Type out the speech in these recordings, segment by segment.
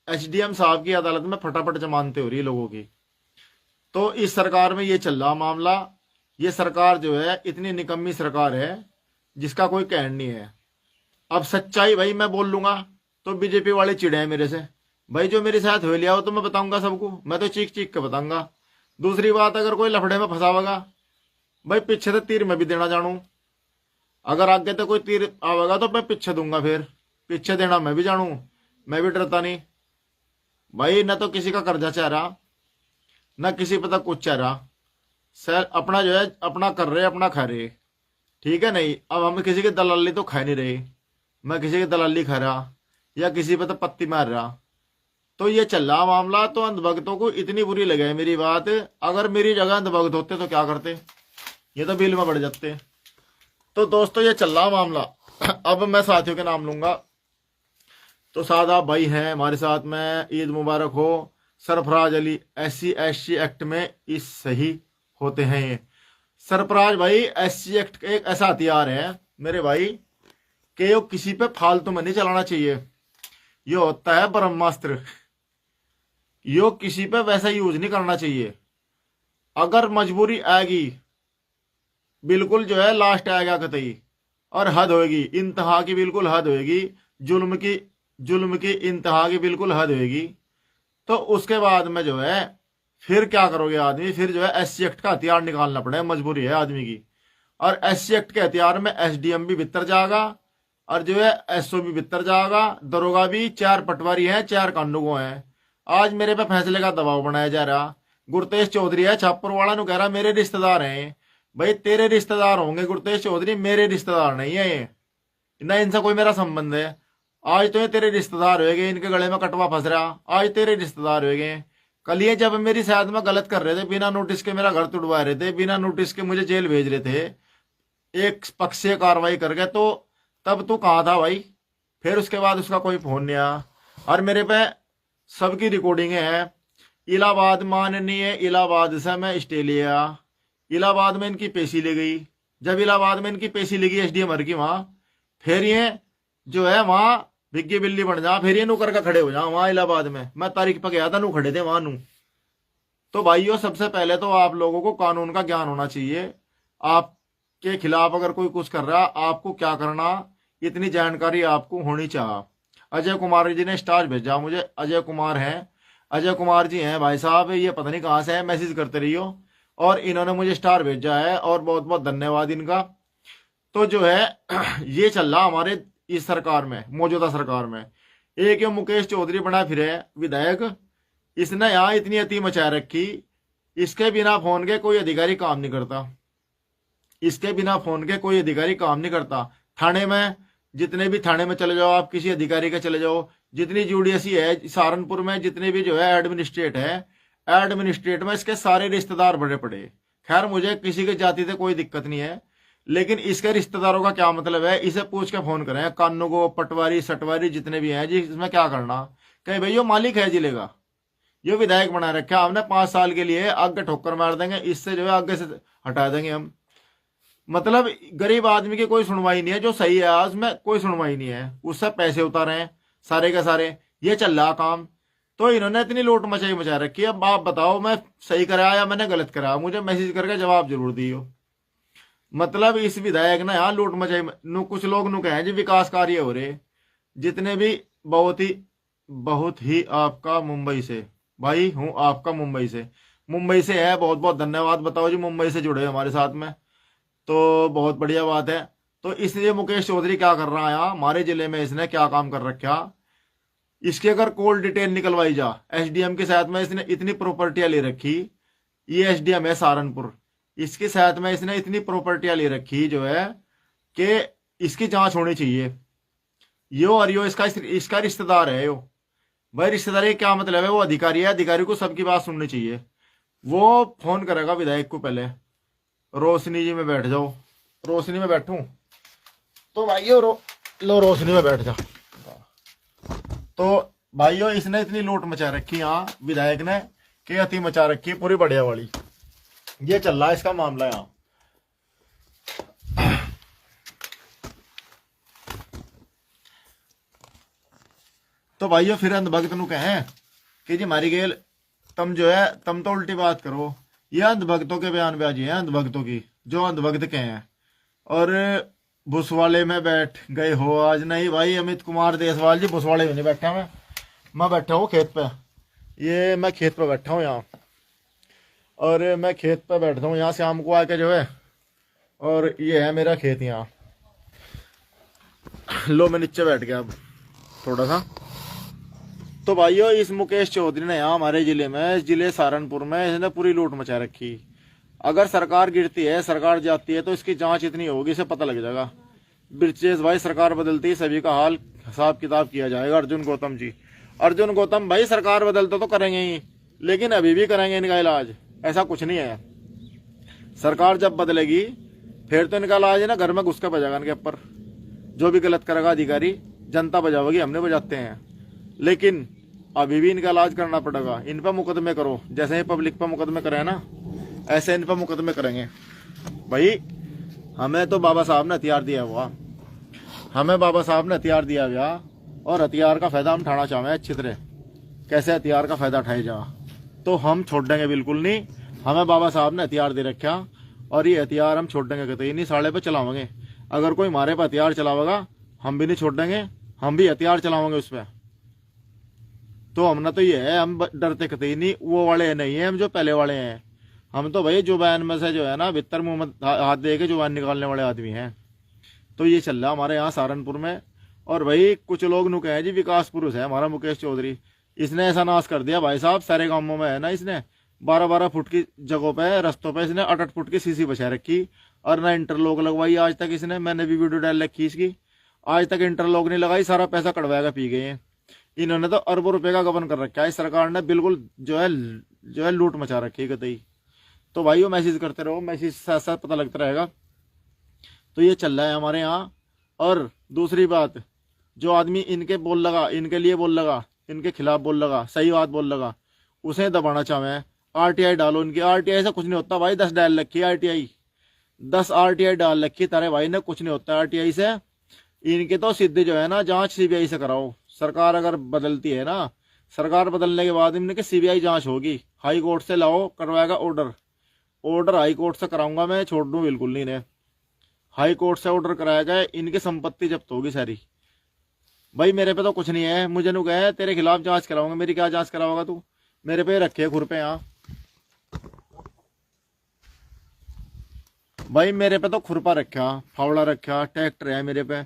SDM साहब की अदालत में फटाफट जमानतें हो रही है लोगों की। तो इस सरकार में ये चल रहा मामला। ये सरकार जो है इतनी निकम्मी सरकार है जिसका कोई कहन नहीं है। अब सच्चाई भाई मैं बोल लूंगा तो बीजेपी वाले चिढ़े हैं मेरे से। भाई जो मेरे साथ हो लिया हो तो मैं बताऊंगा सबको, मैं तो चीख चीख के बताऊंगा। दूसरी बात, अगर कोई लफड़े में फंसावेगा भाई पीछे से तीर मैं भी देना जानू। अगर आगे तो कोई तीर आवेगा तो मैं पीछे दूंगा, फिर पीछे देना मैं भी जानू। मैं भी डरता नहीं भाई, न तो किसी का कर्जा चाह रहा, न किसी पता कुछ चाह रहा। सर अपना जो है अपना कर रहे, अपना खा रहे, ठीक है नहीं। अब हम किसी की दलाली तो खा नहीं रहे, मैं किसी की दलाली खा रहा या किसी पे तो पत्ती मार रहा। तो ये चल रहा मामला। तो अंधभक्तों को इतनी बुरी लगे है मेरी बात। अगर मेरी जगह अंधभक्त होते तो क्या करते, ये तो बिल में बढ़ जाते। तो दोस्तों ये चल रहा मामला। अब मैं साथियों के नाम लूंगा। तो सादाब भाई हैं हमारे साथ में, ईद मुबारक हो। सरफराज अली, SC/SC एक्ट में इस सही होते हैं ये। सरफराज भाई, SC एक्ट एक ऐसा हथियार है मेरे भाई कि ये किसी पे फालतू में नहीं चलाना चाहिए। ये होता है ब्रह्मास्त्र, यो किसी पे वैसा यूज नहीं करना चाहिए। अगर मजबूरी आएगी, बिल्कुल जो है लास्ट आएगा कतई, और हद होगी इंतहा की, बिल्कुल हद होगी जुल्म की इंतहा की बिल्कुल हद होगी। तो उसके बाद में जो है फिर क्या करोगे आदमी, फिर जो है SC एक्ट का हथियार निकालना पड़ेगा, मजबूरी है आदमी की। और SC एक्ट के हथियार में SDM भी भीतर जाएगा और जो है SO भी भीतर जाएगा, दरोगा भी। 4 पटवारी हैं, 4 कानूगो हैं। आज मेरे पे फैसले का दबाव बनाया जा रहा। गुरतेज चौधरी है छापर वाला नु कह रहा मेरे रिश्तेदार हैं। भाई तेरे रिश्तेदार होंगे गुरतेज चौधरी, मेरे रिश्तेदार नहीं है ये, ना इनसे कोई मेरा संबंध है। आज तो ये तेरे रिश्तेदार हो गए, इनके गले में कटवा फंस रहा, आज तेरे रिश्तेदार हो गए। कल ये जब मेरी साथ में गलत कर रहे थे, बिना नोटिस के मेरा घर तुड़वा रहे थे, बिना नोटिस के मुझे जेल भेज रहे थे, एक पक्षीय कार्रवाई करके, तो तब तू कहाँ था भाई। फिर उसके बाद उसका कोई फोन नहीं आया। और मेरे पे सबकी रिकॉर्डिंग है। इलाहाबाद, माननीय इलाहाबाद से मैं स्टे लिया, इलाहाबाद में इनकी पेशी ले गई। जब इलाहाबाद में इनकी पेशी लगी SDM की वहां, फिर ये जो है वहां भिग्गी बिल्ली बन जा, फिर ये नू करके खड़े हो जा वहां इलाहाबाद में। मैं तारीख पे गया था, नू खड़े थे वहां नू। तो भाइयों सबसे पहले तो आप लोगों को कानून का ज्ञान होना चाहिए। आपके खिलाफ अगर कोई कुछ कर रहा, आपको क्या करना, इतनी जानकारी आपको होनी चाहिए। अजय कुमार जी ने स्टार भेजा मुझे, अजय कुमार हैं, अजय कुमार जी हैं भाई साहब, ये पता नहीं कहाँ से है, मैसेज करते रहियो। और इन्होंने मुझे स्टार भेजा है और बहुत बहुत धन्यवाद इनका। तो जो है ये चल रहा हमारे इस सरकार में, मौजूदा सरकार में। एक ये मुकेश चौधरी बना फिर है विधायक, इसने यहाँ इतनी अति मचा रखी, इसके बिना फोन के कोई अधिकारी काम नहीं करता, इसके बिना फोन के कोई अधिकारी काम नहीं करता। थाने में, जितने भी थाने में चले जाओ आप, किसी अधिकारी के चले जाओ, जितनी यूडीएसी है सहारनपुर में, जितने भी जो है एडमिनिस्ट्रेट है, एडमिनिस्ट्रेट में इसके सारे रिश्तेदार बड़े पड़े। खैर मुझे किसी की जाति से कोई दिक्कत नहीं है, लेकिन इसके रिश्तेदारों का क्या मतलब है, इसे पूछ के फोन करें। कानूगो, पटवारी, सटवारी जितने भी हैं जी, इसमें क्या करना। कहीं भाई यो मालिक है जिले का, ये विधायक बना रखा हमने 5 साल के लिए, आगे ठोकर मार देंगे, इससे जो है आगे से हटा देंगे हम। मतलब गरीब आदमी की कोई सुनवाई नहीं है, जो सही है आज में कोई सुनवाई नहीं है, उससे पैसे उतारे हैं सारे के सारे। ये चल रहा काम। तो इन्होंने इतनी लूट मचाई मचा रखी है। अब आप बताओ मैं सही कराया या मैंने गलत कराया, मुझे मैसेज करके जवाब जरूर दियो। मतलब इस विधायक ने यहाँ लूट मचाई नु, कुछ लोग नु कहे जी विकास कार्य हो रहे, जितने भी बहुत ही आपका मुंबई से भाई हूँ, आपका मुंबई से है, बहुत बहुत धन्यवाद। बताओ जी मुंबई से जुड़े हमारे साथ में, तो बहुत बढ़िया बात है। तो इसलिए मुकेश चौधरी क्या कर रहा है यहाँ हमारे जिले में, इसने क्या काम कर रखा। इसकी अगर कॉल डिटेल निकलवाई जा, SDM के साथ में इसने इतनी प्रॉपर्टियां ले रखी, ये SDM है सहारनपुर, इसके साथ में इसने इतनी प्रॉपर्टियां ले रखी जो है कि इसकी जांच होनी चाहिए। यो और यो इसका रिश्तेदार है यो। भाई रिश्तेदारी क्या मतलब है, वो अधिकारी है, अधिकारी को सबकी बात सुननी चाहिए। वो फोन करेगा विधायक को पहले, रोशनी जी में बैठ जाओ, रोशनी में बैठूं तो भाइयों लो रोशनी में बैठ जा। तो भाइयों इसने इतनी लूट मचा रखी यहाँ विधायक ने कि अति मचा रखी पूरी बढ़िया वाली। ये चल रहा है इसका मामला यहाँ। तो भाइयों फिर अंधभक्त नु कहें कि जी मारी गेल तुम जो है तुम तो उल्टी बात करो। ये अंधभक्तों के बयानबाजी है, अंधभक्तों की, जो अंधभक्त के हैं। और भुसवाले में बैठ गए हो आज? नहीं भाई, अमित कुमार देसवाल जी भुसवाले में नहीं बैठा मैं बैठा हूँ खेत पे। ये मैं खेत पे बैठा हूँ यहाँ, और मैं खेत पे बैठता हूँ यहाँ शाम को आके जो है। और ये है मेरा खेत यहाँ। लो मैं नीचे बैठ गया अब थोड़ा सा। तो भाइयों इस मुकेश चौधरी ने यहाँ हमारे जिले में, जिले सहारनपुर में, इसने पूरी लूट मचा रखी। अगर सरकार गिरती है, सरकार जाती है, तो इसकी जांच इतनी होगी, इसे पता लग जाएगा। ब्रिजेश भाई सरकार बदलती है, सभी का हाल हिसाब किताब किया जाएगा। अर्जुन गौतम जी, अर्जुन गौतम भाई सरकार बदलते तो करेंगे ही, लेकिन अभी भी करेंगे इनका इलाज। ऐसा कुछ नहीं है, सरकार जब बदलेगी फिर तो इनका इलाज है ना घर में घुस के बजाएगा इनके ऊपर। जो भी गलत करेगा अधिकारी, जनता बजावेगी, हमने बजाते हैं, लेकिन अभी भी इनका इलाज करना पड़ेगा। इन पर मुकदमे करो, जैसे ही पब्लिक पर मुकदमे करे ना, ऐसे इन पर मुकदमे करेंगे। भाई हमें तो बाबा साहब ने हथियार दिया हुआ, हमें बाबा साहब ने हथियार दिया गया, और हथियार का फायदा हम उठाना चाहें अच्छी तरह। कैसे हथियार का फायदा उठाया जा, तो हम छोड़ देंगे बिल्कुल नहीं। हमें बाबा साहब ने हथियार दे रखा, और ये हथियार हम छोड़ देंगे कतई नहीं। साले पे चलावेंगे, अगर कोई हमारे पे हथियार चलावेगा हम भी नहीं छोड़ देंगे, हम भी हथियार चलावेंगे उस पर। तो हमने तो ये है, हम डरते कतई नहीं, वो वाले नहीं है हम जो पहले वाले हैं। हम तो भाई जुबान में से जो है ना भीतर मुंह में हाथ दे के जुबान निकालने वाले आदमी हैं। तो ये चल रहा हमारे यहाँ सहारनपुर में। और भाई कुछ लोग नु कहे जी विकास पुरुष है हमारा मुकेश चौधरी, इसने ऐसा नाश कर दिया भाई साहब। सारे गांवों में है ना, इसने 12-12 फुट की जगहों पे, रस्तों पे इसने 8-8 फुट की सीसी बचा रखी, और ना इंटरलॉक लगवाई आज तक इसने। मैंने भी वीडियो डाल रखी इसकी, आज तक इंटरलॉक नहीं लगाई, सारा पैसा कटवाएगा पी गए हैं इन्होंने। तो अरबों रुपए का गबन कर रखा है इस सरकार ने, बिल्कुल जो है लूट मचा रखी है कतई। तो भाई वो मैसेज करते रहो, मैसेज साथ साथ पता लगता रहेगा। तो ये चल रहा है हमारे यहाँ। और दूसरी बात, जो आदमी इनके बोल लगा, इनके लिए बोल लगा, इनके खिलाफ बोल लगा, सही बात बोल लगा, उसे दबाना चाहे। RTI डालो इनकी, RTI से कुछ नहीं होता भाई। 10 डाल रखी RTI, 10 RTI डाल रखी तारे भाई ने, कुछ नहीं होता RTI से। इनके तो सीधे जो है ना जांच CBI से कराओ। सरकार अगर बदलती है ना, सरकार बदलने के बाद इनके CBI जांच होगी, हाई कोर्ट से लाओ, करवाएगा ऑर्डर हाई कोर्ट से कराऊंगा मैं, छोड़ दूं बिल्कुल नहीं इन्हें। हाई कोर्ट से ऑर्डर कराया जाए, इनकी संपत्ति जब्त होगी सारी। भाई मेरे पे तो कुछ नहीं है, मुझे नु कहे तेरे खिलाफ जांच कराऊंगा, मेरी क्या जांच कराओगा तू? मेरे पे रखे खुरपे यहाँ भाई, मेरे पे तो खुरपा रखा, फावड़ा रखा, ट्रैक्टर है मेरे पे,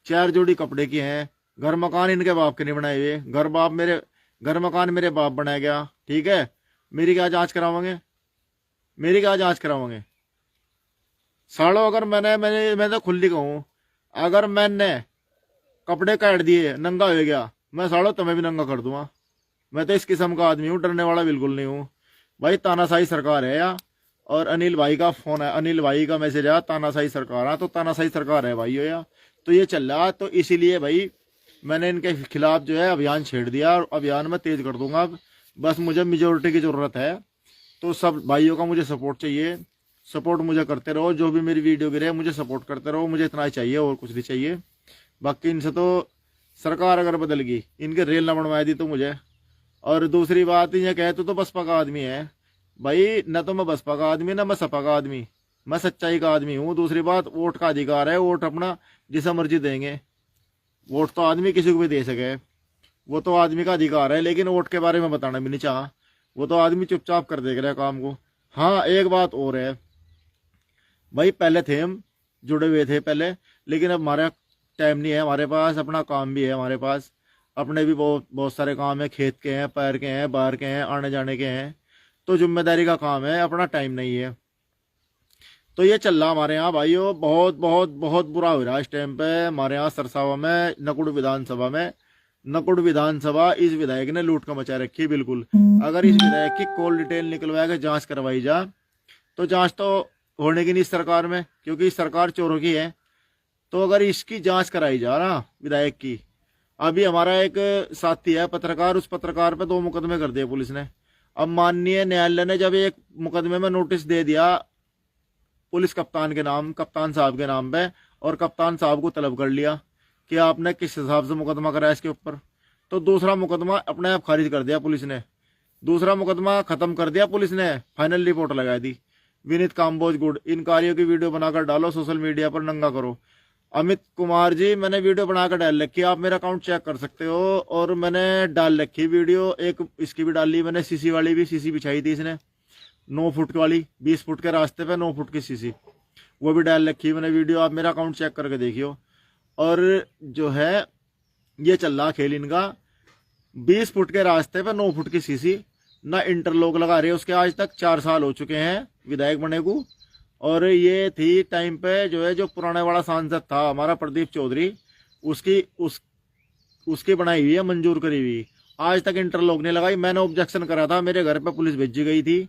4 जोड़ी कपड़े की हैं, घर मकान इनके बाप के नहीं बनाए हुए, घर मकान मेरे बाप बनाया गया, ठीक है। मेरी क्या जांच कराओगे, मेरी क्या जांच कराओगे? सालों अगर मैं तो खुली कहूँ, अगर मैंने कपड़े काट दिए, नंगा हो गया, मैं सालों तुम्हें भी नंगा कर दूंगा। मैं तो इस किस्म का आदमी हूँ, डरने वाला बिल्कुल नहीं हूँ भाई। तानाशाही सरकार है यार। और अनिल भाई का फोन है, अनिल भाई का मैसेज आया, तानाशाही सरकार है, तो तानाशाही सरकार है भाई यार। तो ये चल रहा, तो इसीलिए भाई मैंने इनके खिलाफ जो है अभियान छेड़ दिया, और अभियान में तेज कर दूंगा अब। बस मुझे मेजोरिटी की जरूरत है, तो सब भाइयों का मुझे सपोर्ट चाहिए। सपोर्ट मुझे करते रहो, जो भी मेरी वीडियो गिरे मुझे सपोर्ट करते रहो, मुझे इतना ही चाहिए और कुछ नहीं चाहिए। बाकी इनसे तो सरकार अगर बदल गई, इनके रेल न बनवाई दी तो मुझे। और दूसरी बात ये कहते तो बसपा का आदमी है भाई, न तो मैं बसपा का आदमी, ना मैं सपा का आदमी, मैं सच्चाई का आदमी हूँ। दूसरी बात, वोट का अधिकार है, वोट अपना जिसे मर्जी देंगे। वोट तो आदमी किसी को भी दे सके, वो तो आदमी का अधिकार है, लेकिन वोट के बारे में बताना भी नहीं चाहा, वो तो आदमी चुपचाप कर देख रहा है काम को। हाँ एक बात और है भाई, पहले थे हम जुड़े हुए थे पहले, लेकिन अब हमारा टाइम नहीं है, हमारे पास अपना काम भी है, हमारे पास अपने भी बहुत सारे काम है, खेत के हैं, पैर के हैं, बाहर के हैं, आने जाने के हैं, तो जिम्मेदारी का काम है, अपना टाइम नहीं है। तो ये चल रहा हमारे यहाँ भाइयों, बहुत बहुत बहुत बुरा हो रहा है इस टाइम पे हमारे यहाँ सरसावा में, नकुड़ विधानसभा। इस विधायक ने लूट का मचा रखी बिल्कुल। अगर इस विधायक की कॉल डिटेल निकलवा के जांच करवाई जा, तो जांच तो होने की नहीं सरकार में, क्योंकि सरकार चोरों की है। तो अगर इसकी जांच कराई जा ना विधायक की, अभी हमारा एक साथी है पत्रकार, उस पत्रकार पे 2 मुकदमे कर दिए पुलिस ने। अब माननीय न्यायालय ने जब एक मुकदमे में नोटिस दे दिया पुलिस कप्तान के नाम, कप्तान साहब के नाम पे, और कप्तान साहब को तलब कर लिया कि आपने किस हिसाब से मुकदमा कराया इसके ऊपर। तो दूसरा मुकदमा अपने आप खारिज कर दिया पुलिस ने, दूसरा मुकदमा खत्म कर दिया पुलिस ने, फाइनल रिपोर्ट लगा दी। विनीत काम्बोज गुड, इन कार्यों की वीडियो बनाकर डालो सोशल मीडिया पर, नंगा करो। अमित कुमार जी, मैंने वीडियो बनाकर डाल रखी, आप मेरा अकाउंट चेक कर सकते हो। और मैंने डाल रखी वीडियो, एक इसकी भी डाली मैंने, सीसी वाली भी, सीसी बिछाई थी इसने 9 फुट वाली, 20 फुट के रास्ते पे 9 फुट की सीसी, वो भी डाल रखी मैंने वीडियो, आप मेरा अकाउंट चेक करके देखियो। और जो है ये चल रहा खेल इनका, 20 फुट के रास्ते पे 9 फुट की सीसी, ना इंटरलॉक लगा रहे उसके, आज तक 4 साल हो चुके हैं विधायक बने को। और ये थी टाइम पे जो है, जो पुराने वाला सांसद था हमारा प्रदीप चौधरी, उसकी बनाई हुई है, मंजूर करी हुई, आज तक इंटरलॉक नहीं लगाई। मैंने ऑब्जेक्शन करा था, मेरे घर पे पुलिस भेजी गई थी,